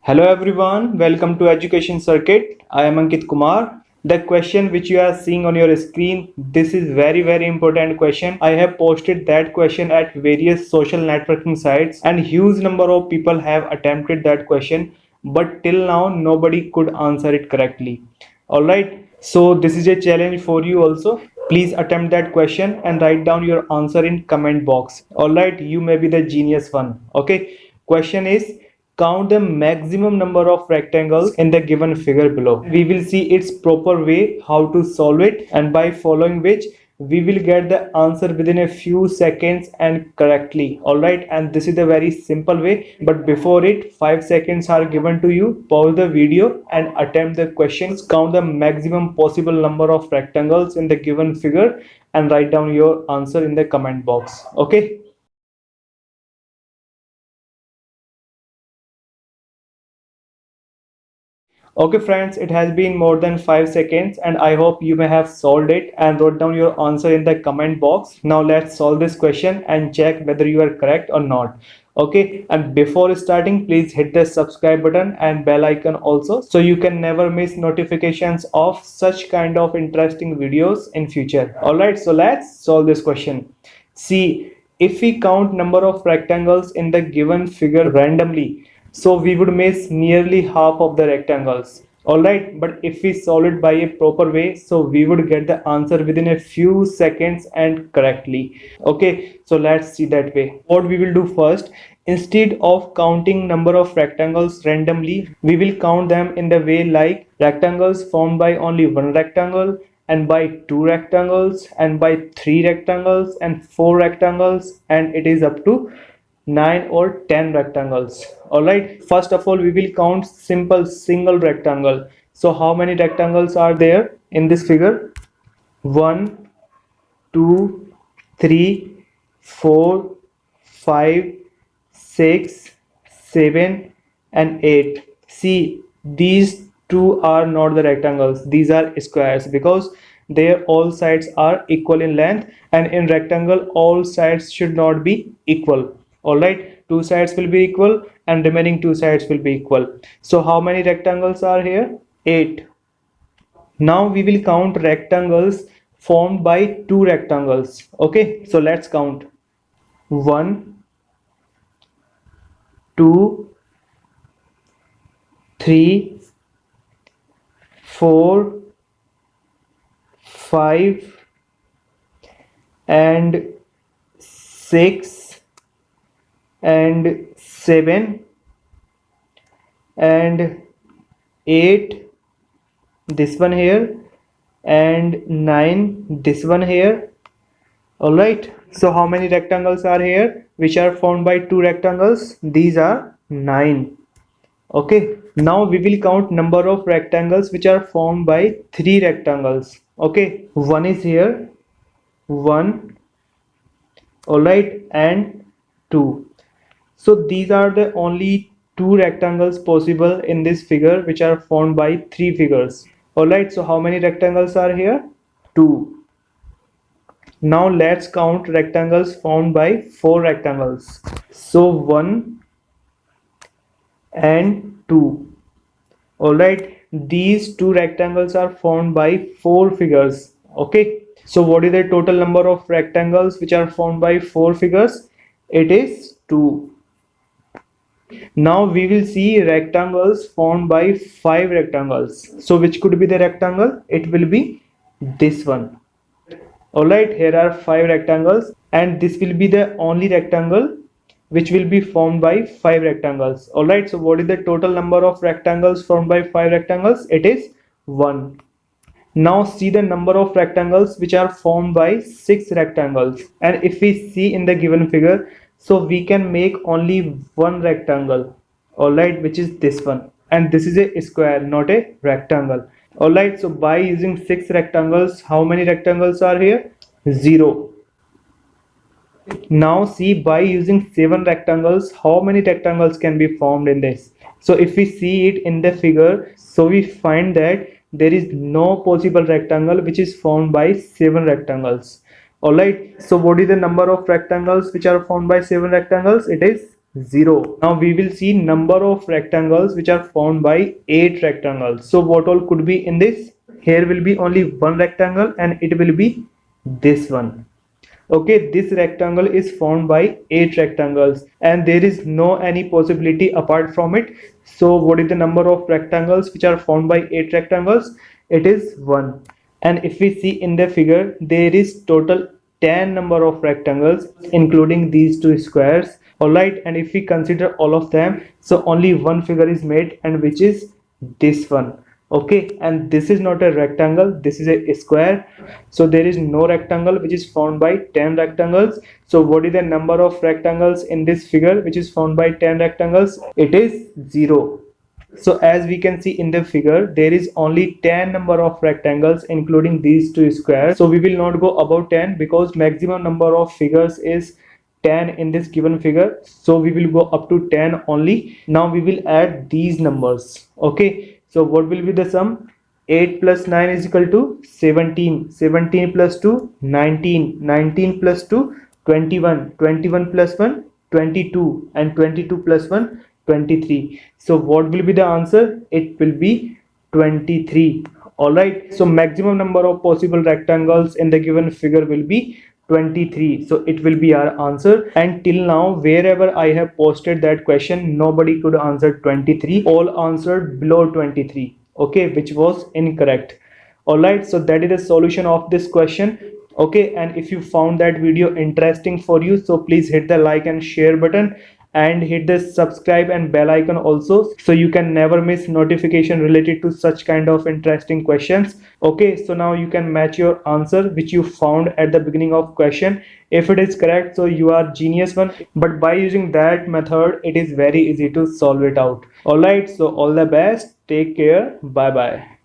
Hello everyone, welcome to Education Circuit. I am Ankit Kumar. The question which you are seeing on your screen, this is very important question. I have posted that question at various social networking sites and huge number of people have attempted that question, but till now nobody could answer it correctly. Alright, so this is a challenge for you also. Please attempt that question and write down your answer in comment box. Alright, you may be the genius one. Okay, question is, count the maximum number of rectangles in the given figure below. We will see its proper way how to solve it, and by following which we will get the answer within a few seconds and correctly. Alright, and this is the very simple way, but before it 5 seconds are given to you. Pause the video and attempt the questions. Count the maximum possible number of rectangles in the given figure and write down your answer in the comment box. Okay. Okay friends, it has been more than 5 seconds and I hope you may have solved it and wrote down your answer in the comment box. Now let's solve this question and check whether you are correct or not. Okay, and before starting, please hit the subscribe button and bell icon also, so you can never miss notifications of such kind of interesting videos in future. Alright, so let's solve this question. See, if we count number of rectangles in the given figure randomly, so we would miss nearly half of the rectangles. Alright, but if we solve it by a proper way, so we would get the answer within a few seconds and correctly. Okay, so let's see that way. What we will do first, instead of counting number of rectangles randomly, we will count them in the way like rectangles formed by only one rectangle, and by two rectangles, and by three rectangles, and four rectangles, and it is up to 9 or 10 rectangles. Alright, first of all we will count simple single rectangle. So how many rectangles are there in this figure? 1, 2, 3, 4, 5, 6, 7 and 8. See, these two are not the rectangles, these are squares, because their all sides are equal in length, and in rectangle all sides should not be equal. Alright, two sides will be equal and remaining two sides will be equal. So how many rectangles are here? 8. Now we will count rectangles formed by two rectangles. Okay, so let's count. 1, 2, 3, 4, 5 and 6 and 7 and 8, this one here, and 9, this one here. Alright, so how many rectangles are here which are formed by two rectangles? These are 9. Okay, now we will count number of rectangles which are formed by three rectangles. Okay, one is here, 1, alright, and 2. So these are the only two rectangles possible in this figure which are formed by three figures. Alright, so how many rectangles are here? 2. Now let's count rectangles formed by four rectangles. So 1 and 2. Alright, these two rectangles are formed by four figures. Okay, so what is the total number of rectangles which are formed by four figures? It is 2. Now we will see rectangles formed by five rectangles. So which could be the rectangle? It will be this one. Alright, here are five rectangles and this will be the only rectangle which will be formed by five rectangles. Alright, so what is the total number of rectangles formed by five rectangles? It is 1. Now see the number of rectangles which are formed by six rectangles, and if we see in the given figure, so we can make only one rectangle. Alright, which is this one, and this is a square, not a rectangle. Alright, so by using six rectangles, how many rectangles are here? 0. Now see, by using 7 rectangles, how many rectangles can be formed in this? So if we see it in the figure, so we find that there is no possible rectangle which is formed by 7 rectangles. Alright, so what is the number of rectangles which are formed by 7 rectangles? It is 0. Now we will see number of rectangles which are formed by 8 rectangles. So what all could be in this? Here will be only one rectangle and it will be this one. Okay, this rectangle is formed by 8 rectangles and there is no any possibility apart from it. So what is the number of rectangles which are formed by 8 rectangles? It is 1. And if we see in the figure, there is total 10 number of rectangles including these two squares. Alright, and if we consider all of them, so only one figure is made, and which is this one. Okay, and this is not a rectangle, this is a square. So there is no rectangle which is formed by 10 rectangles. So what is the number of rectangles in this figure which is formed by 10 rectangles? It is 0. So as we can see in the figure, there is only 10 number of rectangles including these two squares. So we will not go above 10 because maximum number of figures is 10 in this given figure. So we will go up to 10 only. Now we will add these numbers. Okay, so what will be the sum? 8 plus 9 is equal to 17. 17 plus 2, 19. 19 plus 2, 21. 21 plus 1, 22. And 22 plus 1, 23. So what will be the answer? It will be 23. Alright, so maximum number of possible rectangles in the given figure will be 23. So it will be our answer. And till now, wherever I have posted that question, nobody could answer 23. All answered below 23. Okay, which was incorrect. Alright, so that is the solution of this question. Okay, and if you found that video interesting for you, so please hit the like and share button and hit the subscribe and bell icon also, so you can never miss notification related to such kind of interesting questions. Okay, so now you can match your answer which you found at the beginning of question. If it is correct, so you are genius one, but by using that method it is very easy to solve it out. All right, so all the best, take care, bye bye.